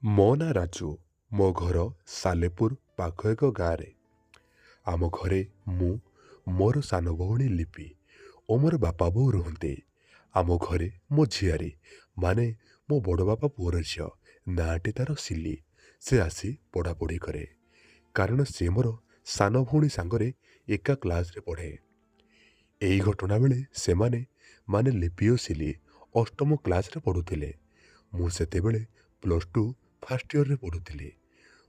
ମୋ ନାଁ ରାଜୁ। ମୋ ଘର ସାଲେପୁର ପାଖ ଏକ ଗାଁରେ। ଆମ ଘରେ ମୁଁ, ମୋର ସାନ ଭଉଣୀ ଲିପି ଓ ମୋର ବାପା ବୋଉ ରୁହନ୍ତି। ଆମ ଘରେ ମୋ ଝିଆରୀ ମାନେ ମୋ ବଡ଼ ବାପା ପୁଅର ଝିଅ, ନାଁଟି ତାର ସିଲି। ସେ ଆସି ପଢ଼ାପଢ଼ି କରେ, କାରଣ ସେ ମୋର ସାନ ଭଉଣୀ ସାଙ୍ଗରେ ଏକା କ୍ଲାସରେ ପଢ଼େ। ଏହି ଘଟଣା ବେଳେ ସେମାନେ ମାନେ ଲିପି ଓ ସିଲି ଅଷ୍ଟମ କ୍ଲାସରେ ପଢ଼ୁଥିଲେ। ମୁଁ ସେତେବେଳେ +2 ଫାର୍ଷ୍ଟ ଇୟରରେ ପଢ଼ୁଥିଲି।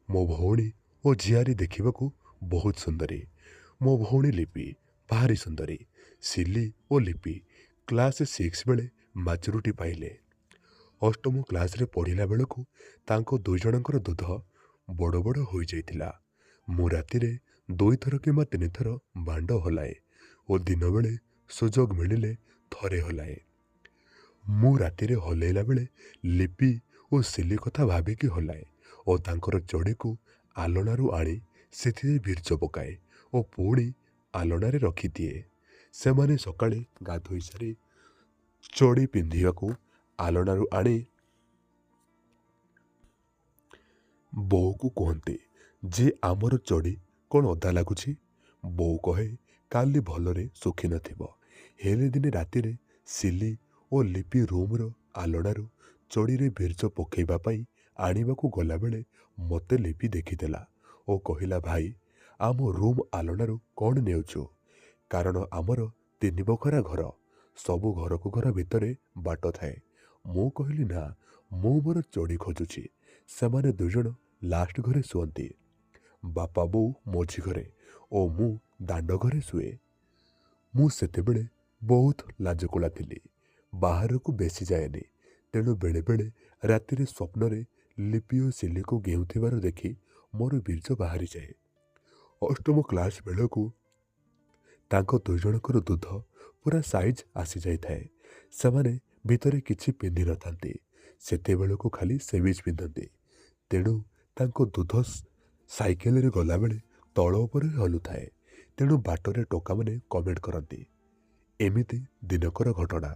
ମୋ ଭଉଣୀ ଓ ଝିଆରୀ ଦେଖିବାକୁ ବହୁତ ସୁନ୍ଦରୀ। ମୋ ଭଉଣୀ ଲିପି ଭାରି ସୁନ୍ଦରୀ। ସିଲି ଓ ଲିପି କ୍ଲାସ୍ 6 ବେଳେ ମାଚୁରିଟି ପାଇଲେ। ଅଷ୍ଟମ କ୍ଲାସରେ ପଢ଼ିଲା ବେଳକୁ ତାଙ୍କ ଦୁଇ ଜଣଙ୍କର ଦୁଧ ବଡ଼ ବଡ଼ ହୋଇଯାଇଥିଲା। ମୁଁ ରାତିରେ 2 ଥର କିମ୍ବା 3 ଥର ବାଣ୍ଡ ହଲାଏ ଓ ଦିନବେଳେ ସୁଯୋଗ ମିଳିଲେ ଥରେ ହଲାଏ। ମୁଁ ରାତିରେ ହଲେଇଲା ବେଳେ ଲିପି ଓ ସିଲି କଥା ଭାବିକି ହଲାଏ ଓ ତାଙ୍କର ଚଡ଼ିକୁ ଆଲଣାରୁ ଆଣି ସେଥିରେ ବିର୍ଜ ପକାଏ ଓ ପୁଣି ଆଲଣାରେ ରଖିଦିଏ। ସେମାନେ ସକାଳେ ଗାଧୋଇ ସାରି ଚଡ଼ି ପିନ୍ଧିବାକୁ ଆଲଣାରୁ ଆଣି ବୋଉକୁ କୁହନ୍ତି ଯେ ଆମର ଚଡ଼ି କ'ଣ ଓଦା ଲାଗୁଛି। ବୋଉ କହେ କାଲି ଭଲରେ ଶୁଖିନଥିବ। ହେଲେ ଦିନେ ରାତିରେ ସିଲି ଓ ଲିପି ରୁମ୍ର ଆଲଣାରୁ ଚଡ଼ିରେ ବିର୍ଜ ପକାଇବା ପାଇଁ ଆଣିବାକୁ ଗଲାବେଳେ ମୋତେ ଲିପି ଦେଖିଦେଲା ଓ କହିଲା, ଭାଇ ଆମ ରୁମ୍ ଆଲଣାରୁ କ'ଣ ନେଉଛୁ? କାରଣ ଆମର 3 ବଖରା ଘର, ସବୁ ଘରକୁ ଘର ଭିତରେ ବାଟ ଥାଏ। ମୁଁ କହିଲି ନା, ମୁଁ ମୋର ଚଡ଼ି ଖୋଜୁଛି। ସେମାନେ ଦୁଇଜଣ ଲାଷ୍ଟ ଘରେ ଶୁଅନ୍ତି। ବାପା ବୋଉ ମଝି ଘରେ ଓ ମୁଁ ଦାଣ୍ଡ ଘରେ ଶୁଏ। ମୁଁ ସେତେବେଳେ ବହୁତ ଲାଜକୁଳା ଥିଲି। ବାହାରକୁ ବେଶି ଯାଏନି। ତେଣୁ ବେଳେବେଳେ ରାତିରେ ସ୍ୱପ୍ନରେ ଲିପି ଓ ସିଲିକୁ ଗେଉଁଥିବାର ଦେଖି ମୋର ବୀର୍ଯ୍ୟ ବାହାରିଯାଏ। ଅଷ୍ଟମ କ୍ଲାସ ବେଳକୁ ତାଙ୍କ ଦୁଇ ଜଣଙ୍କର ଦୁଧ ପୁରା ସାଇଜ୍ ଆସିଯାଇଥାଏ। ସେମାନେ ଭିତରେ କିଛି ପିନ୍ଧିନଥାନ୍ତି। ସେତେବେଳକୁ ଖାଲି ସେମିଜ ପିନ୍ଧନ୍ତି। ତେଣୁ ତାଙ୍କ ଦୁଧ ସାଇକେଲରେ ଗଲାବେଳେ ତଳ ଉପରେ ହଲୁଥାଏ। ତେଣୁ ବାଟରେ ଟୋକାମାନେ କମେଣ୍ଟ କରନ୍ତି। ଏମିତି ଦିନକର ଘଟଣା।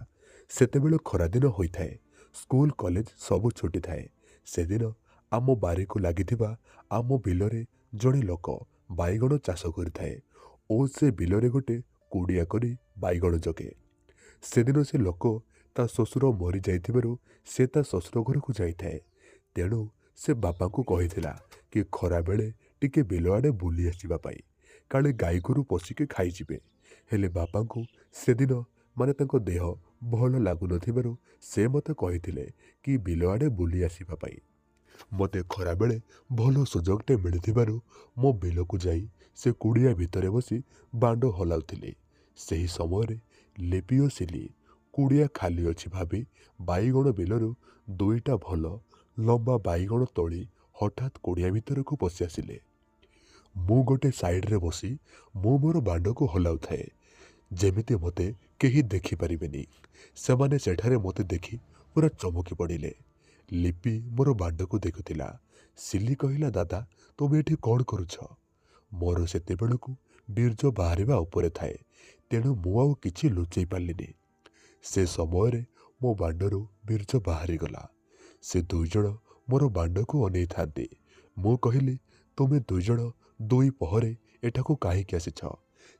ସେତେବେଳେ ଖରାଦିନ ହୋଇଥାଏ। ସ୍କୁଲ କଲେଜ ସବୁ ଛୁଟି ଥାଏ। ସେଦିନ ଆମ ବାରିକୁ ଲାଗିଥିବା ଆମ ବିଲରେ ଜଣେ ଲୋକ ବାଇଗଣ ଚାଷ କରିଥାଏ ଓ ସେ ବିଲରେ ଗୋଟେ କୁଡ଼ିଆ କରି ବାଇଗଣ ଜଗେ। ସେଦିନ ସେ ଲୋକ ତା ଶ୍ୱଶୁର ମରିଯାଇଥିବାରୁ ସେ ତା ଶ୍ୱଶୁର ଘରକୁ ଯାଇଥାଏ। ତେଣୁ ସେ ବାପାଙ୍କୁ କହିଥିଲା କି ଖରାବେଳେ ଟିକେ ବିଲ ଆଡ଼େ ବୁଲି ଆସିବା ପାଇଁ, କାଳେ ଗାଈଗୋରୁ ପଶିକି ଖାଇଯିବେ। ହେଲେ ବାପାଙ୍କୁ ସେଦିନ ମାନେ ତାଙ୍କ ଦେହ ଭଲ ଲାଗୁନଥିବାରୁ ସେ ମୋତେ କହିଥିଲେ କି ବିଲ ଆଡ଼େ ବୁଲି ଆସିବା ପାଇଁ। ମୋତେ ଖରାବେଳେ ଭଲ ସୁଯୋଗଟେ ମିଳିଥିବାରୁ ମୋ ବିଲକୁ ଯାଇ ସେ କୁଡ଼ିଆ ଭିତରେ ବସି ବାଣ୍ଡ ହଲାଉଥିଲି। ସେହି ସମୟରେ ଲିପି ଓ ସିଲି କୁଡ଼ିଆ ଖାଲି ଅଛି ଭାବି ବାଇଗଣ ବିଲରୁ 2ଟା ଭଲ ଲମ୍ବା ବାଇଗଣ ତୋଳି ହଠାତ୍ କୁଡ଼ିଆ ଭିତରକୁ ପଶି ଆସିଲେ। ମୁଁ ଗୋଟେ ସାଇଡ଼ରେ ବସି ମୁଁ ମୋର ବାଣ୍ଡକୁ ହଲାଉଥାଏ, ଯେମିତି ମୋତେ କେହି ଦେଖିପାରିବେନି। ସେମାନେ ସେଠାରେ ମୋତେ ଦେଖି ପୁରା ଚମକି ପଡ଼ିଲେ। ଲିପି ମୋର ବାଣ୍ଡକୁ ଦେଖୁଥିଲା। ସିଲି କହିଲା, ଦାଦା ତୁମେ ଏଠି କ'ଣ କରୁଛ? ମୋର ସେତେବେଳକୁ ବୀର୍ଯ୍ୟ ବାହାରିବା ଉପରେ ଥାଏ। ତେଣୁ ମୁଁ ଆଉ କିଛି ଲୁଚେଇ ପାରିଲିନି। ସେ ସମୟରେ ମୋ ବାଣ୍ଡରୁ ବୀର୍ଯ୍ୟ ବାହାରିଗଲା। ସେ ଦୁଇଜଣ ମୋର ବାଣ୍ଡକୁ ଅନେଇଥାନ୍ତି। ମୁଁ କହିଲି, ତୁମେ ଦୁଇଜଣ 2 ପହରେ ଏଠାକୁ କାହିଁକି ଆସିଛ?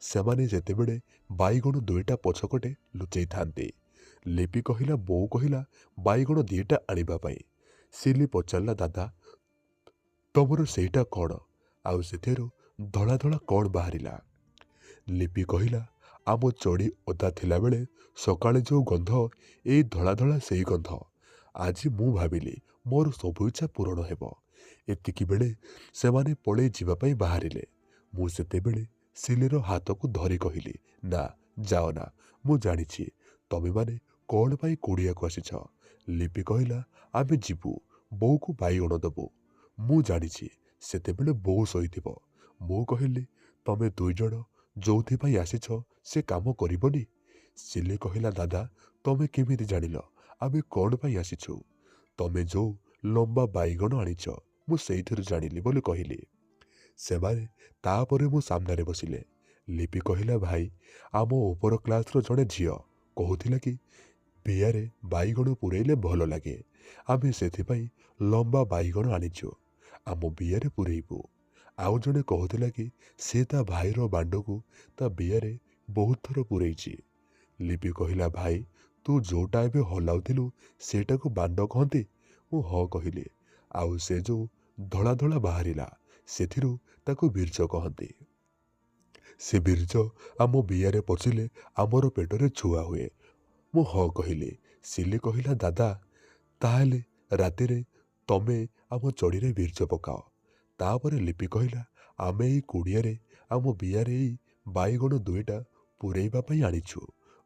ସେମାନେ ଯେତେବେଳେ ବାଇଗଣ 2ଟା ପଛପଟେ ଲୁଚେଇଥାନ୍ତି। ଲିପି କହିଲା, ବୋଉ କହିଲା ବାଇଗଣ 2ଟା ଆଣିବା ପାଇଁ। ସିଲି ପଚାରିଲା, ଦାଦା ତମର ସେଇଟା କ'ଣ? ଆଉ ସେଥିରୁ ଧଳା ଧଳା କ'ଣ ବାହାରିଲା? ଲିପି କହିଲା, ଆମ ଚଡ଼ି ଓଦା ଥିଲାବେଳେ ସକାଳେ ଯେଉଁ ଗନ୍ଧ, ଏଇ ଧଳା ଧଳା ସେଇ ଗନ୍ଧ। ଆଜି ମୁଁ ଭାବିଲି ମୋର ସବୁ ଇଚ୍ଛା ପୂରଣ ହେବ। ଏତିକି ବେଳେ ସେମାନେ ପଳେଇ ଯିବା ପାଇଁ ବାହାରିଲେ। ମୁଁ ସେତେବେଳେ ସିଲିର ହାତକୁ ଧରି କହିଲି, ନା ଯାଅନା, ମୁଁ ଜାଣିଛି ତମେମାନେ କ'ଣ ପାଇଁ କୁଡ଼ିଆକୁ ଆସିଛ। ଲିପି କହିଲା, ଆମେ ଯିବୁ, ବୋଉକୁ ବାଇଗଣ ଦେବୁ। ମୁଁ ଜାଣିଛି ସେତେବେଳେ ବୋଉ ଶୋଇଥିବ। ମୁଁ କହିଲି, ତମେ ଦୁଇଜଣ ଯୋଉଥିପାଇଁ ଆସିଛ ସେ କାମ କରିବନି? ସିଲି କହିଲା, ଦାଦା ତମେ କେମିତି ଜାଣିଲ ଆମେ କ'ଣ ପାଇଁ ଆସିଛୁ? ତମେ ଯୋଉ ଲମ୍ବା ବାଇଗଣ ଆଣିଛ ମୁଁ ସେଇଥିରୁ ଜାଣିଲି ବୋଲି କହିଲି। ସେମାନେ ତାପରେ ମୋ ସାମ୍ନାରେ ବସିଲେ। ଲିପି କହିଲା, ଭାଇ ଆମ ଉପର କ୍ଲାସର ଜଣେ ଝିଅ କହୁଥିଲା କି ବିଆରେ ବାଇଗଣ ପୂରେଇଲେ ଭଲ ଲାଗେ। ଆମେ ସେଥିପାଇଁ ଲମ୍ବା ବାଇଗଣ ଆଣିଛୁ, ଆମ ବିଆରେ ପୂରେଇବୁ। ଆଉ ଜଣେ କହୁଥିଲା କି ସେ ତା ଭାଇର ବାଣ୍ଡକୁ ତା ବିଆରେ ବହୁତ ଥର ପୂରେଇଛି। ଲିପି କହିଲା, ଭାଇ ତୁ ଯୋଉଟା ଏବେ ହଲାଉଥିଲୁ ସେଇଟାକୁ ବାଣ୍ଡ କହନ୍ତି? ମୁଁ ହଁ କହିଲି। ଆଉ ସେ ଯୋଉ ଧଳା ଧଳା ବାହାରିଲା ସେଥିରୁ ତାକୁ ବୀର୍ଜ କହନ୍ତି। ସେ ବୀର୍ଜ ଆମ ବିଆରେ ପଶିଲେ ଆମର ପେଟରେ ଛୁଆ ହୁଏ। ମୁଁ ହଁ କହିଲି। ସିଲି କହିଲା, ଦାଦା ତାହେଲେ ରାତିରେ ତମେ ଆମ ଚଡ଼ିରେ ବୀର୍ଜ ପକାଅ। ତାପରେ ଲିପି କହିଲା, ଆମେ ଏଇ କୁଡ଼ିଆରେ ଆମ ବିଆରେ ଏଇ ବାଇଗଣ ଦୁଇଟା ପୂରେଇବା ପାଇଁ ଆଣିଛୁ।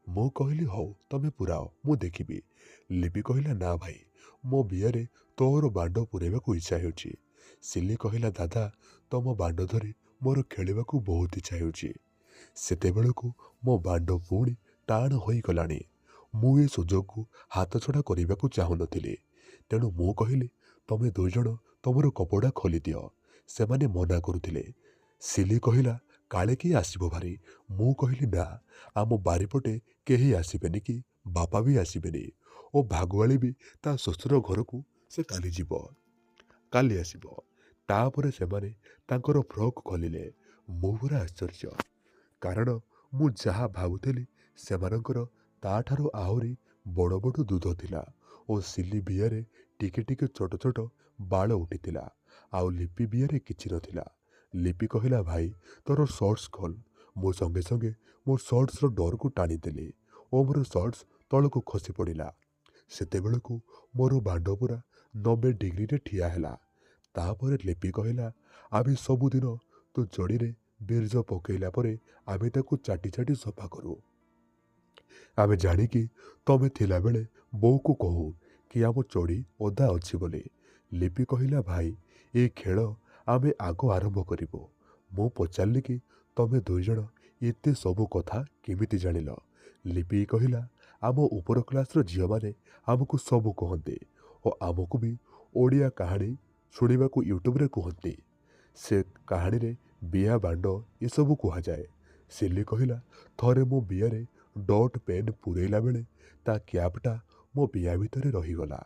ମୁଁ କହିଲି, ହଉ ତମେ ପୁରାଅ, ମୁଁ ଦେଖିବି। ଲିପି କହିଲା, ନା ଭାଇ, ମୋ ବିଆରେ ତୋର ବାଣ୍ଡ ପୂରେଇବାକୁ ଇଚ୍ଛା ହେଉଛି। ସିଲି କହିଲା, ଦାଦା ତମ ବାଣ୍ଡ ଧରି ମୋର ଖେଳିବାକୁ ବହୁତ ଇଚ୍ଛା ହେଉଛି। ସେତେବେଳକୁ ମୋ ବାଣ୍ଡ ପୁଣି ଟାଣ ହୋଇଗଲାଣି। ମୁଁ ଏ ସୁଯୋଗକୁ ହାତଛଡ଼ା କରିବାକୁ ଚାହୁଁନଥିଲି। ତେଣୁ ମୁଁ କହିଲି, ତମେ ଦୁଇଜଣ ତମର କପଡ଼ା ଖୋଲିଦିଅ। ସେମାନେ ମନା କରୁଥିଲେ। ସିଲି କହିଲା, କାଳେ କିଏ ଆସିବ ଭାରି। ମୁଁ କହିଲି, ନା, ଆମ ବାରିପଟେ କେହି ଆସିବେନି କି ବାପା ବି ଆସିବେନି। ଓ ଭାଗୁଆଳି ବି ତା ଶ୍ୱଶୁର ଘରକୁ ସେ କାଲି ଯିବ, କାଲି ଆସିବ। ତାପରେ ସେମାନେ ତାଙ୍କର ଫ୍ରକ୍ ଖୋଲିଲେ। ମୁଁ ପୁରା ଆଶ୍ଚର୍ଯ୍ୟ, କାରଣ ମୁଁ ଯାହା ଭାବୁଥିଲି ସେମାନଙ୍କର ତାଠାରୁ ଆହୁରି ବଡ଼ ବଡ଼ ଦୁଧ ଥିଲା ଓ ସିଲି ବିଆରେ ଟିକେ ଟିକେ ଛୋଟ ଛୋଟ ବାଳ ଉଠିଥିଲା। ଆଉ ଲିପି ବିଆରେ କିଛି ନଥିଲା। ଲିପି କହିଲା, ଭାଇ ତୋର ସର୍ଟସ୍ ଖୋଲ। ମୁଁ ସଙ୍ଗେ ସଙ୍ଗେ ମୋ ସର୍ଟସ୍ର ଡୋରକୁ ଟାଣିଦେଲି ଓ ମୋର ସର୍ଟସ୍ ତଳକୁ ଖସି ପଡ଼ିଲା। ସେତେବେଳକୁ ମୋର ବାଣ୍ଡ ପୁରା 90 ଡିଗ୍ରୀରେ ଠିଆ ହେଲା। ତାପରେ ଲିପି କହିଲା, ଆମେ ସବୁଦିନ ତୋ ଚଡ଼ିରେ ବୀର୍ଜ ପକେଇଲା ପରେ ଆମେ ତାକୁ ଚାଟି ଚାଟି ସଫା କରୁ। ଆମେ ଜାଣିକି ତମେ ଥିଲାବେଳେ ବୋଉକୁ କହୁ କି ଆମ ଚଡ଼ି ଓଦା ଅଛି ବୋଲି। ଲିପି କହିଲା, ଭାଇ ଏ ଖେଳ ଆମେ ଆଗ ଆରମ୍ଭ କରିବୁ। ମୁଁ ପଚାରିଲି କି ତମେ ଦୁଇଜଣ ଏତେ ସବୁ କଥା କେମିତି ଜାଣିଲ? ଲିପି କହିଲା, ଆମ ଉପର କ୍ଲାସର ଝିଅମାନେ ଆମକୁ ସବୁ କହନ୍ତି ଓ ଆମକୁ ବି ଓଡ଼ିଆ କାହାଣୀ ଶୁଣିବାକୁ ୟୁଟ୍ୟୁବରେ କୁହନ୍ତି। ସେ କାହାଣୀରେ ବିଆ ବାଣ୍ଡ ଏସବୁ କୁହାଯାଏ। ସିଲି କହିଲା, ଥରେ ମୋ ବିଆରେ ଡଟ୍ ପେନ୍ ପୂରେଇଲା ବେଳେ ତା କ୍ୟାପ୍ଟା ମୋ ବିଆ ଭିତରେ ରହିଗଲା।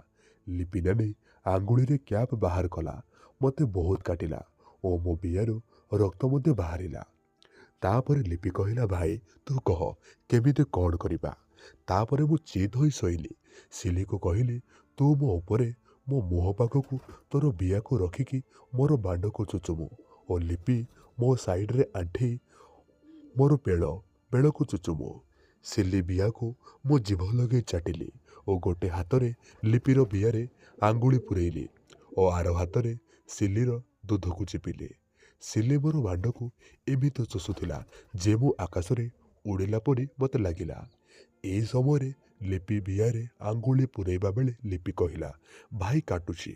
ଲିପି ନାନୀ ଆଙ୍ଗୁଳିରେ କ୍ୟାପ୍ ବାହାର କଲା। ମୋତେ ବହୁତ କାଟିଲା ଓ ମୋ ବିଆରୁ ରକ୍ତ ମଧ୍ୟ ବାହାରିଲା। ତାପରେ ଲିପି କହିଲା, ଭାଇ ତୁ କହ କେମିତି କ'ଣ କରିବା? ତାପରେ ମୁଁ ଚିତ୍ ହୋଇ ଶୋଇଲି। ସିଲିକୁ କହିଲି, ତୁ ମୋ ଉପରେ ମୋ ମୁହଁ ପାଖକୁ ତୋର ବିଆକୁ ରଖିକି ମୋର ବାଣ୍ଡକୁ ଚୁଚୁମୁ ଓ ଲିପି ମୋ ସାଇଡ଼ରେ ଆଣ୍ଠେଇ ମୋର ବେଳକୁ ଚୁଚୁମୁ। ସିଲି ବିଆକୁ ମୁଁ ଜିଭ ଲଗେଇ ଚାଟିଲି ଓ ଗୋଟେ ହାତରେ ଲିପିର ବିଆରେ ଆଙ୍ଗୁଳି ପୂରେଇଲି ଓ ଆର ହାତରେ ସିଲିର ଦୁଧକୁ ଚିପିଲି। ସିଲି ମୋର ବାଣ୍ଡକୁ ଏମିତି ଚୁଷୁଥିଲା ଯେ ମୁଁ ଆକାଶରେ ଉଡ଼ିଲା ପରି ମୋତେ ଲାଗିଲା। ଏହି ସମୟରେ ଲିପି ବିଆରେ ଆଙ୍ଗୁଳି ପୂରେଇବା ବେଳେ ଲିପି କହିଲା, ଭାଇ କାଟୁଛି।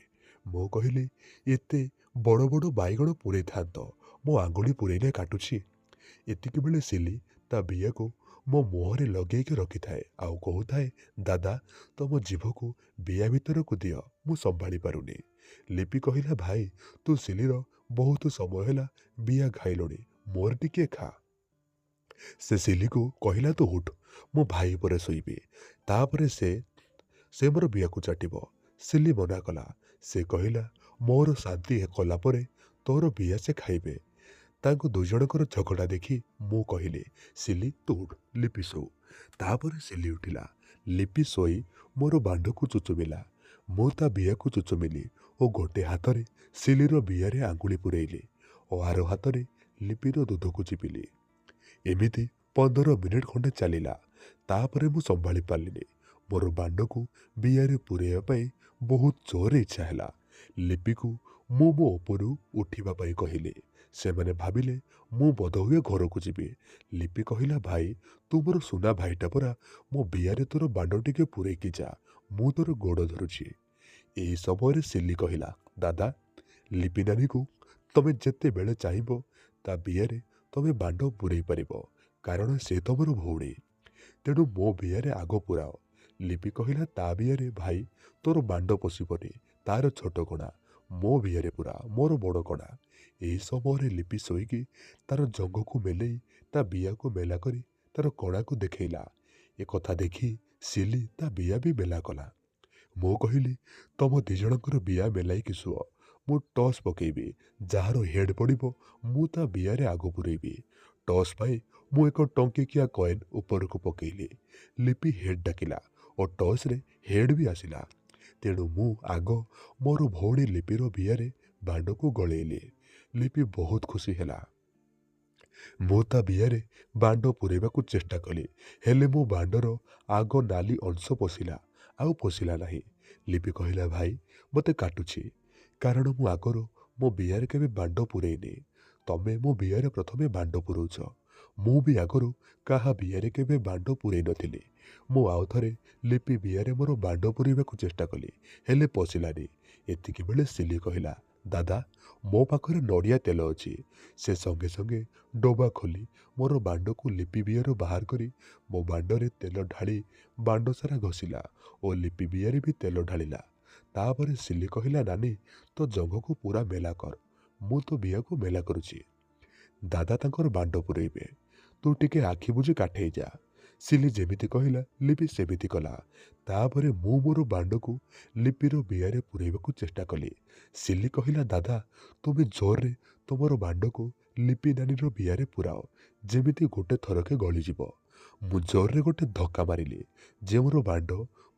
ମୁଁ କହିଲି, ଏତେ ବଡ଼ ବଡ଼ ବାଇଗଣ ପୂରେଇଥାନ୍ତ, ମୋ ଆଙ୍ଗୁଳି ପୂରେଇଲେ କାଟୁଛି। ଏତିକିବେଳେ ସିଲି ତା ବିଆକୁ ମୋ ମୁହଁରେ ଲଗେଇକି ରଖିଥାଏ ଆଉ କହୁଥାଏ, ଦାଦା ତମ ଜିଭକୁ ବିଆ ଭିତରକୁ ଦିଅ, ମୁଁ ସମ୍ଭାଳି ପାରୁନି। ଲିପି କହିଲା, ଭାଇ ତୁ ସିଲିର ବହୁତ ସମୟ ହେଲା ବିଆ ଖାଇଲୁଣି, ମୋର ଟିକେ ଖା। ସେ ସିଲିକୁ କହିଲା, ତୁ ଉଠ, ମୋ ଭାଇ ଉପରେ ଶୋଇବି। ତାପରେ ସେ ମୋର ବିଆକୁ ଚାଟିବ। ସିଲି ମନା କଲା। ସେ କହିଲା, ମୋର ଶାନ୍ତି କଲା ପରେ ତୋର ବିଆ ସେ ଖାଇବେ। ତାଙ୍କ ଦୁଇଜଣଙ୍କର ଝଗଡ଼ା ଦେଖି ମୁଁ କହିଲି, ସିଲି ତୁ ଉଠ, ଲିପି ଶୋଉ। ତାପରେ ସିଲି ଉଠିଲା। ଲିପି ଶୋଇ ମୋର ବାଣ୍ଡକୁ ଚୁଚୁମିଲା। ମୁଁ ତା ବିଆକୁ ଚୁଚୁମିଲି ଓ ଗୋଟେ ହାତରେ ସିଲିର ବିଆରେ ଆଙ୍ଗୁଳି ପୂରେଇଲି ଓ ଆର ହାତରେ ଲିପିର ଦୁଧକୁ ଚିପିଲି। ଏମିତି 15 ମିନିଟ୍ ଖଣ୍ଡେ ଚାଲିଲା। ତାପରେ ମୁଁ ସମ୍ଭାଳି ପାରିଲିନି। ମୋର ବାଣ୍ଡକୁ ବିଆରେ ପୂରେଇବା ପାଇଁ ବହୁତ ଜୋରରେ ଇଚ୍ଛା ହେଲା। ଲିପିକୁ ମୁଁ ମୋ ଉପରୁ ଉଠିବା ପାଇଁ କହିଲି। ସେମାନେ ଭାବିଲେ ମୁଁ ବୋଧହୁଏ ଘରକୁ ଯିବି। ଲିପି କହିଲା, ଭାଇ ତୁ ମୋର ସୁନା ଭାଇଟା ପରା, ମୋ ବିଆରେ ତୋର ବାଣ୍ଡ ଟିକେ ପୂରେଇକି ଯା, ମୁଁ ତୋର ଗୋଡ଼ ଧରୁଛି। ଏହି ସମୟରେ ସିଲି କହିଲା, ଦାଦା ଲିପି ନାନୀକୁ ତମେ ଯେତେବେଳେ ଚାହିଁବ ତା ବିଆରେ ତମେ ବାଣ୍ଡ ପୂରେଇ ପାରିବ, କାରଣ ସେ ତମର ଭଉଣୀ। ତେଣୁ ମୋ ବିଆରେ ଆଗ ପୂରାଅ। ଲିପି କହିଲା, ତା ବିଆରେ ଭାଇ ତୋର ବାଣ୍ଡ ପଶିବନି, ତାର ଛୋଟ କଣା। ମୋ ବିଆରେ ପୁରା, ମୋର ବଡ଼ କଣା। ଏହି ସମୟରେ ଲିପି ଶୋଇକି ତାର ଜଙ୍ଘକୁ ମେଲେଇ ତା ବିଆକୁ ମେଲା କରି ତାର କଣାକୁ ଦେଖେଇଲା। ଏ କଥା ଦେଖି ସିଲି ତା ବିଆ ବି ମେଲା କଲା। ମୁଁ କହିଲି, ତମ ଦି ଜଣଙ୍କର ବିଆ ମେଲାଇକି ଶୁଅ। ମୁଁ ଟସ୍ ପକେଇବି। ଯାହାର ହେଡ୍ ପଡ଼ିବ ମୁଁ ତା ବିଆରେ ଆଗ ପୂରେଇବି। ଟସ୍ ପାଇ ମୁଁ ଏକ ଟଙ୍କିକିଆ କଏନ୍ ଉପରକୁ ପକେଇଲି। ଲିପି ହେଡ୍ ଡାକିଲା ଓ ଟସ୍ରେ ହେଡ୍ ବି ଆସିଲା। ତେଣୁ ମୁଁ ଆଗ ମୋର ଭଉଣୀ ଲିପିର ବିଆରେ ବାଣ୍ଡକୁ ଗଳେଇଲି। ଲିପି ବହୁତ ଖୁସି ହେଲା। ମୁଁ ତା ବିଆରେ ବାଣ୍ଡ ପୂରେଇବାକୁ ଚେଷ୍ଟା କଲି, ହେଲେ ମୋ ବାଣ୍ଡର ଆଗ ନାଲି ଅଂଶ ପଶିଲା, ଆଉ ପଶିଲା ନାହିଁ। ଲିପି କହିଲା, ଭାଇ ମୋତେ କାଟୁଛି, କାରଣ ମୁଁ ଆଗରୁ ମୋ ବିଆରେ କେବେ ବାଣ୍ଡ ପୂରେଇନି। ତମେ ମୋ ବିଆରେ ପ୍ରଥମେ ବାଣ୍ଡ ପୂରଉଛ। ମୁଁ ବି ଆଗରୁ କାହା ବିଆରେ କେବେ ବାଣ୍ଡ ପୂରେଇ ନଥିଲି। ମୁଁ ଆଉ ଥରେ ଲିପି ବିଆରେ ମୋର ବାଣ୍ଡ ପୂରେଇବାକୁ ଚେଷ୍ଟା କଲି, ହେଲେ ପଶିଲାନି। ଏତିକିବେଳେ ସିଲି କହିଲା, ଦାଦା, ମୋ ପାଖରେ ନଡ଼ିଆ ତେଲ ଅଛି। ସେ ସଙ୍ଗେ ସଙ୍ଗେ ଡବା ଖୋଲି ମୋର ବାଣ୍ଡକୁ ଲିପି ବିଆରୁ ବାହାର କରି ମୋ ବାଣ୍ଡରେ ତେଲ ଢାଳି ବାଣ୍ଡ ସାରା ଘଷିଲା ଓ ଲିପି ବିଆରେ ବି ତେଲ ଢାଳିଲା। ତାପରେ ସିଲି କହିଲା, ନାନୀ, ତୋ ଜଙ୍ଘକୁ ପୁରା ମେଲା କର। ମୁଁ ତୋ ବିଆକୁ ମେଲା କରୁଛି। ଦାଦା ତାଙ୍କର ବାଣ୍ଡ ପୂରେଇବେ। ତୁ ଟିକେ ଆଖି ବୁଜି କାଠେଇ ଯା। ସିଲି ଯେମିତି କହିଲା ଲିପି ସେମିତି କଲା। ତାପରେ ମୁଁ ମୋର ବାଣ୍ଡକୁ ଲିପିର ବିଆରେ ପୂରେଇବାକୁ ଚେଷ୍ଟା କଲି। ସିଲି କହିଲା, ଦାଦା, ତୁମେ ଜୋରରେ ତୁମର ବାଣ୍ଡକୁ ଲିପି ନାନୀର ବିଆରେ ପୁରାଅ, ଯେମିତି ଗୋଟେ ଥରକେ ଗଳିଯିବ। ମୁଁ ଜୋରରେ ଗୋଟେ ଧକ୍କା ମାରିଲି, ଯେ ମୋର ବାଣ୍ଡ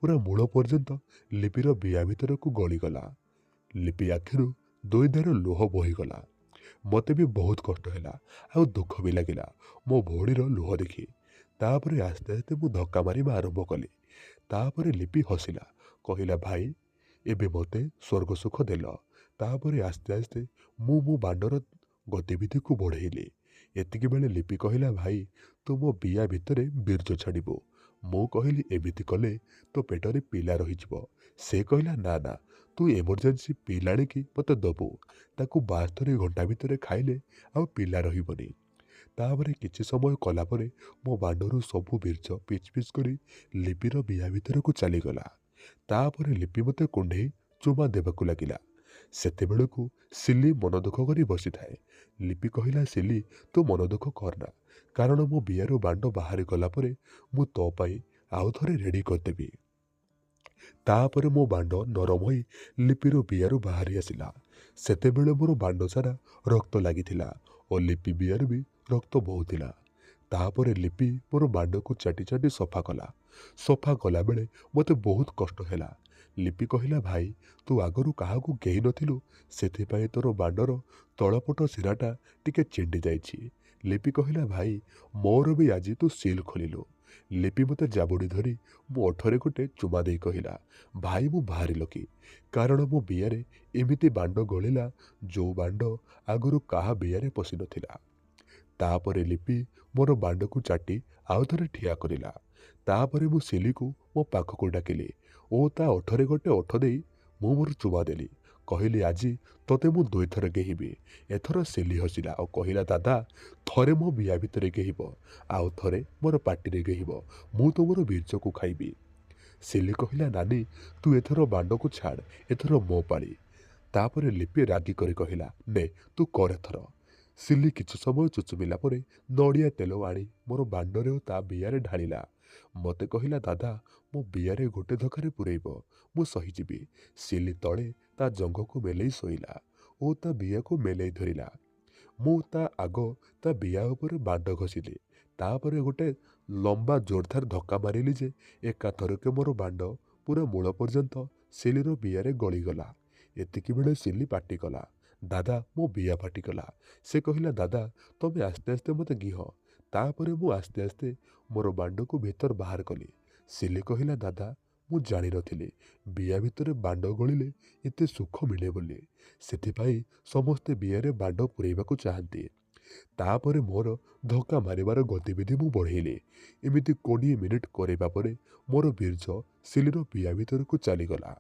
ପୁରା ମୂଳ ପର୍ଯ୍ୟନ୍ତ ଲିପିର ବିଆ ଭିତରକୁ ଗଳିଗଲା। ଲିପି ଆଖିରୁ ଦୁଇ ଧାର ଲୁହ ବୋହିଗଲା। ମୋତେ ବି ବହୁତ କଷ୍ଟ ହେଲା, ଆଉ ଦୁଃଖ ବି ଲାଗିଲା ମୋ ଭଉଣୀର ଲୁହ ଦେଖି। ତାପରେ ଆସ୍ତେ ଆସ୍ତେ ମୁଁ ଧକ୍କା ମାରିବା ଆରମ୍ଭ କଲି। ତାପରେ ଲିପି ହସିଲା, କହିଲା, ଭାଇ, ଏବେ ମୋତେ ସ୍ୱର୍ଗ ସୁଖ ଦେଲ। ତାପରେ ଆସ୍ତେ ଆସ୍ତେ ମୁଁ ମୋ ବାଣ୍ଡର ଗତିବିଧିକୁ ବଢ଼େଇଲି। ଏତିକିବେଳେ ଲିପି କହିଲା, ଭାଇ, ତୁ ମୋ ବିଆ ଭିତରେ ବୀର୍ଯ୍ୟ ଛାଡ଼ିବୁ। ମୁଁ କହିଲି, ଏମିତି କଲେ ତୋ ପେଟରେ ପିଲା ରହିଯିବ। ସେ କହିଲା, ନା ନା, ତୁ ଏମର୍ଜେନ୍ସି ପିଲା ଆଣିକି ମୋତେ ଦେବୁ। ତାକୁ 72 ଘଣ୍ଟା ଭିତରେ ଖାଇଲେ ଆଉ ପିଲା ରହିବନି। ତାପରେ କିଛି ସମୟ କଲା ପରେ ମୋ ବାଣ୍ଡରୁ ସବୁ ବୀର୍ଯ୍ୟ ପିଚ୍ ପିଚ୍ କରି ଲିପିର ବିଆ ଭିତରକୁ ଚାଲିଗଲା। ତାପରେ ଲିପି ମୋତେ କୁଣ୍ଢେଇ ଚୁମା ଦେବାକୁ ଲାଗିଲା। ସେତେବେଳକୁ ସିଲି ମନ ଦୁଃଖ କରି ବସିଥାଏ। ଲିପି କହିଲା, ସିଲି, ତୁ ମନ ଦୁଃଖ କରନା, କାରଣ ମୋ ବିଆରୁ ବାଣ୍ଡ ବାହାରି ଗଲା ପରେ ମୁଁ ତୋ ପାଇଁ ଆଉ ଥରେ ରେଡ଼ି କରିଦେବି। ତାପରେ ମୋ ବାଣ୍ଡ ନରମ ହୋଇ ଲିପିର ବିଆରୁ ବାହାରି ଆସିଲା। ସେତେବେଳେ ମୋର ବାଣ୍ଡ ସାରା ରକ୍ତ ଲାଗିଥିଲା ଓ ଲିପି ବିଆରୁ ବି ରକ୍ତ ବହୁଥିଲା। ତାପରେ ଲିପି ମୋର ବାଣ୍ଡକୁ ଚାଟି ଚାଟି ସଫା କଲା। ସଫା କଲାବେଳେ ମୋତେ ବହୁତ କଷ୍ଟ ହେଲା। ଲିପି କହିଲା, ଭାଇ, ତୁ ଆଗରୁ କାହାକୁ କେହି ନଥିଲୁ, ସେଥିପାଇଁ ତୋର ବାଣ୍ଡର ତଳପଟ ଶିରାଟା ଟିକେ ଚିଣ୍ଡି ଯାଇଛି। ଲିପି କହିଲା, ଭାଇ, ମୋର ବି ଆଜି ତୁ ସିଲ୍ ଖୋଲିଲୁ। ଲିପି ମୋତେ ଜାବୁଡ଼ି ଧରି ମୋ ଓଠରେ ଗୋଟେ ଚୁମା ଦେଇ କହିଲା, ଭାଇ, ମୁଁ ବାହାରିଲ କି, କାରଣ ମୋ ବିଆରେ ଏମିତି ବାଣ୍ଡ ଗଳିଲା ଯୋଉ ବାଣ୍ଡ ଆଗରୁ କାହା ବିଆରେ ପଶିନଥିଲା। ତାପରେ ଲିପି ମୋର ବାଣ୍ଡକୁ ଚାଟି ଆଉ ଥରେ ଠିଆ କରିଲା। ତାପରେ ମୁଁ ସିଲିକୁ ମୋ ପାଖକୁ ଡାକିଲି ଓ ତା ଓଠରେ ଗୋଟେ ଓଠ ଦେଇ ମୁଁ ମୋର ଚୁମା ଦେଲି। କହିଲି, ଆଜି ତୋତେ ମୁଁ ଦୁଇଥର ଗେହିବି। ଏଥର ସିଲି ହସିଲା ଆଉ କହିଲା, ଦାଦା, ଥରେ ମୋ ବିଆ ଭିତରେ ଗେହିବ, ଆଉ ଥରେ ମୋର ପାଟିରେ ଗେହିବ। ମୁଁ ତୁମର ବୀର୍ଯ୍ୟକୁ ଖାଇବି। ସିଲି କହିଲା, ନାନୀ, ତୁ ଏଥର ବାଣ୍ଡକୁ ଛାଡ଼, ଏଥର ମୋ ପାଳି। ତାପରେ ଲିପି ରାଗି କରି କହିଲା, ନେ, ତୁ କର ଏଥର। ସିଲି କିଛି ସମୟ ଚୁଚୁମିଲା ପରେ ନଡ଼ିଆ ତେଲ ଆଣି ମୋର ବାଣ୍ଡରେ ଓ ତା ବିଆରେ ଢାଳିଲା। ମୋତେ କହିଲା, ଦାଦା, ମୋ ବିଆରେ ଗୋଟେ ଧକ୍କାରେ ପୂରେଇବ, ମୁଁ ସହିଯିବି। ସିଲି ତଳେ ତା ଜଙ୍ଘକୁ ମେଲେଇ ଶୋଇଲା ଓ ତା ବିଆକୁ ମେଲେଇ ଧରିଲା। ମୁଁ ତା ଆଗ ତା ବିଆ ଉପରେ ବାଣ୍ଡ ଘଷିଲି। ତାପରେ ଗୋଟେ ଲମ୍ବା ଜୋରଦାର ଧକ୍କା ମାରିଲି ଯେ ଏକାଥରକେ ମୋର ବାଣ୍ଡ ପୁରା ମୂଳ ପର୍ଯ୍ୟନ୍ତ ସିଲିର ବିଆରେ ଗଳିଗଲା। ଏତିକିବେଳେ ସିଲି ପାଟି କଲା, ଦାଦା, ମୋ ବିଆ ଫାଟିଗଲା। ସେ କହିଲା, ଦାଦା, ତମେ ଆସ୍ତେ ଆସ୍ତେ ମୋତେ ଗିହ। ତାପରେ ମୁଁ ଆସ୍ତେ ଆସ୍ତେ ମୋର ବାଣ୍ଡକୁ ଭିତର ବାହାର କଲି। ସିଲି କହିଲା, ଦାଦା, ମୁଁ ଜାଣିନଥିଲି ବିଆ ଭିତରେ ବାଣ୍ଡ ଗଳିଲେ ଏତେ ସୁଖ ମିଳେ ବୋଲି। ସେଥିପାଇଁ ସମସ୍ତେ ବିଆରେ ବାଣ୍ଡ ପୂରେଇବାକୁ ଚାହାନ୍ତି। ତାପରେ ମୋର ଧକ୍କା ମାରିବାର ଗତିବିଧି ମୁଁ ବଢ଼େଇଲି। ଏମିତି 20 ମିନିଟ୍ କରିବା ପରେ ମୋର ବୀର୍ଯ୍ୟ ସିଲିର ବିଆ ଭିତରକୁ ଚାଲିଗଲା।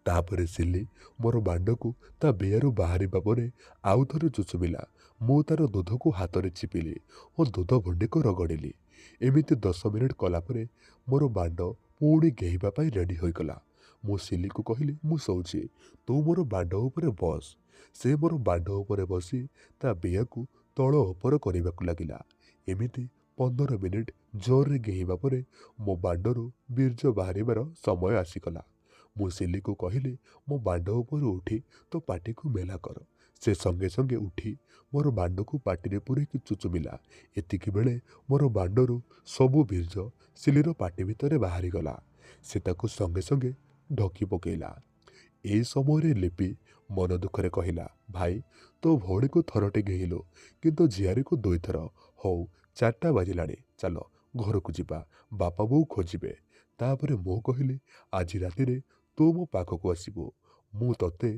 ତାପରେ ସିଲି ମୋର ବାଣ୍ଡକୁ ତା ବିଆରୁ ବାହାରିବା ପରେ ଆଉ ଥରେ ଚୁଚୁମିଲା। ମୁଁ ତାର ଦୁଧକୁ ହାତରେ ଚିପିଲି ଓ ଦୁଧ ଭଣ୍ଡିକୁ ରଗଡ଼ିଲି। ଏମିତି 10 ମିନିଟ୍ କଲା ପରେ ମୋର ବାଣ୍ଡ ପୁଣି ଗେହିବା ପାଇଁ ରେଡ଼ି ହୋଇଗଲା। ମୁଁ ସିଲିକୁ କହିଲି, ମୁଁ ଶୋଉଛି, ତୁ ମୋର ବାଣ୍ଡ ଉପରେ ବସ। ସେ ମୋର ବାଣ୍ଡ ଉପରେ ବସି ତା ବିଆକୁ ତଳ ଉପର କରିବାକୁ ଲାଗିଲା। ଏମିତି 15 ମିନିଟ୍ ଜୋରରେ ଗେହିବା ପରେ ମୋ ବାଣ୍ଡରୁ ବୀର୍ଯ୍ୟ ବାହାରିବାର ସମୟ ଆସିଗଲା। ମୁଁ ସିଲିକୁ କହିଲି, ମୋ ବାଣ୍ଡ ଉପରୁ ଉଠି ତୋ ପାଟିକୁ ମେଲା କର। ସେ ସଙ୍ଗେ ସଙ୍ଗେ ଉଠି ମୋର ବାଣ୍ଡକୁ ପାଟିରେ ପୂରେଇକି ଚୁଚୁମିଲା। ଏତିକି ବେଳେ ମୋର ବାଣ୍ଡରୁ ସବୁ ବୀର୍ଯ୍ୟ ସିଲିର ପାଟି ଭିତରେ ବାହାରିଗଲା। ସେ ତାକୁ ସଙ୍ଗେ ସଙ୍ଗେ ଢକି ପକେଇଲା। ଏହି ସମୟରେ ଲିପି ମନ ଦୁଃଖରେ କହିଲା, ଭାଇ ତୋ ଭଉଣୀକୁ ଥରଟେ ଗେହିଲୁ କିନ୍ତୁ ଝିଆରୀକୁ 2 ଥର। ହଉ 4ଟା ବାଜିଲାଣି, ଚାଲ ଘରକୁ ଯିବା, ବାପା ବୋଉ ଖୋଜିବେ। ତାପରେ ମୁଁ କହିଲି, ଆଜି ରାତିରେ ତୁ ମୋ ପାଖକୁ ଆସିବୁ। ମୁଁ ତତେ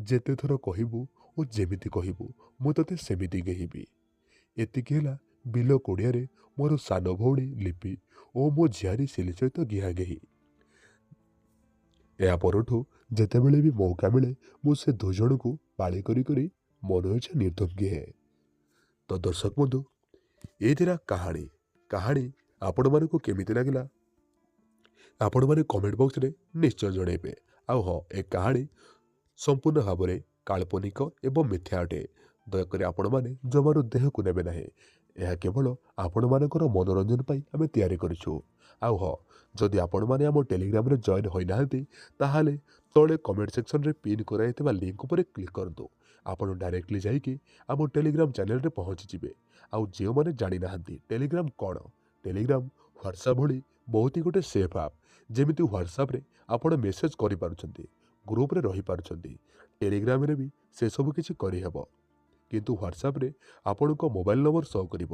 ଯେତେ ଥର କହିବୁ ଓ ଯେମିତି କହିବୁ ମୁଁ ତତେ ସେମିତି ଗେହିବି। ଏତିକି ହେଲା ବିଲ କୋଡ଼ିଆରେ ମୋର ସାନ ଭଉଣୀ ଲିପି ଓ ମୋ ଝିଆରୀ ସିଲି ସହିତ ଗିହାଗେହି। ଏହା ପରଠୁ ଯେତେବେଳେ ବି ମୌକା ମିଳେ ମୁଁ ସେ 2 ଜଣଙ୍କୁ ପାଳି କରି କରି ମନ ଇଚ୍ଛା ନିର୍ଦ୍ଧୁମ ଗିହେ। ତ ଦର୍ଶକ ବନ୍ଧୁ, ଏ ଥିଲା କାହାଣୀ। କାହାଣୀ ଆପଣମାନଙ୍କୁ କେମିତି ଲାଗିଲା ଆପଣମାନେ କମେଣ୍ଟ ବକ୍ସରେ ନିଶ୍ଚୟ ଜଣାଇବେ। ଆଉ ହଁ, ଏ କାହାଣୀ ସମ୍ପୂର୍ଣ୍ଣ ଭାବରେ କାଳ୍ପନିକ ଏବଂ ମିଥ୍ୟା ଅଟେ। ଦୟାକରି ଆପଣମାନେ ଜମାରୁ ଦେହକୁ ନେବେ ନାହିଁ। ଏହା କେବଳ ଆପଣମାନଙ୍କର ମନୋରଞ୍ଜନ ପାଇଁ ଆମେ ତିଆରି କରିଛୁ। ଆଉ ହଁ, ଯଦି ଆପଣମାନେ ଆମ ଟେଲିଗ୍ରାମରେ ଜଏନ୍ ହୋଇନାହାନ୍ତି ତାହେଲେ ତଳେ କମେଣ୍ଟ ସେକ୍ସନରେ ପିନ୍ କରାଯାଇଥିବା ଲିଙ୍କ ଉପରେ କ୍ଲିକ୍ କରନ୍ତୁ। ଆପଣ ଡାଇରେକ୍ଟଲି ଯାଇକି ଆମ ଟେଲିଗ୍ରାମ ଚ୍ୟାନେଲରେ ପହଞ୍ଚିଯିବେ। ଆଉ ଯେଉଁମାନେ ଜାଣିନାହାନ୍ତି ଟେଲିଗ୍ରାମ କ'ଣ, ଟେଲିଗ୍ରାମ ହ୍ୱାଟ୍ସଆପ୍ ଭଳି ବହୁତ ହି ଗୋଟେ ସେଫ୍ ଆପ୍। ଯେମିତି ହ୍ୱାଟ୍ସଆପ୍ରେ ଆପଣ ମେସେଜ କରିପାରୁଛନ୍ତି, ଗ୍ରୁପରେ ରହିପାରୁଛନ୍ତି, ଟେଲିଗ୍ରାମରେ ବି ସେସବୁ କିଛି କରିହେବ। କିନ୍ତୁ ହ୍ୱାଟ୍ସଆପ୍ରେ ଆପଣଙ୍କ ମୋବାଇଲ ନମ୍ବର ସୋ କରିବ,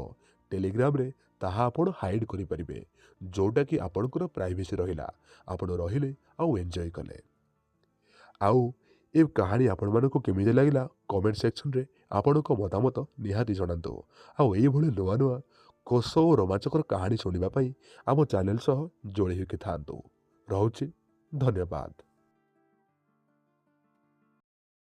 ଟେଲିଗ୍ରାମରେ ତାହା ଆପଣ ହାଇଡ଼୍ କରିପାରିବେ, ଯେଉଁଟାକି ଆପଣଙ୍କର ପ୍ରାଇଭେସି ରହିଲା। ଆପଣ ରହିଲେ ଆଉ ଏନ୍ଜୟ କଲେ। ଆଉ ଏ କାହାଣୀ ଆପଣମାନଙ୍କୁ କେମିତି ଲାଗିଲା କମେଣ୍ଟ ସେକ୍ସନରେ ଆପଣଙ୍କ ମତାମତ ନିହାତି ଜଣାନ୍ତୁ। ଆଉ ଏଇଭଳି ନୂଆ ନୂଆ କୋଶ ଓ ରୋମାଞ୍ଚକର କାହାଣୀ ଶୁଣିବା ପାଇଁ ଆମ ଚ୍ୟାନେଲ ସହ ଯୋଡ଼ି ହୋଇକି ଥାଆନ୍ତୁ। ରହୁଛି, ଧନ୍ୟବାଦ।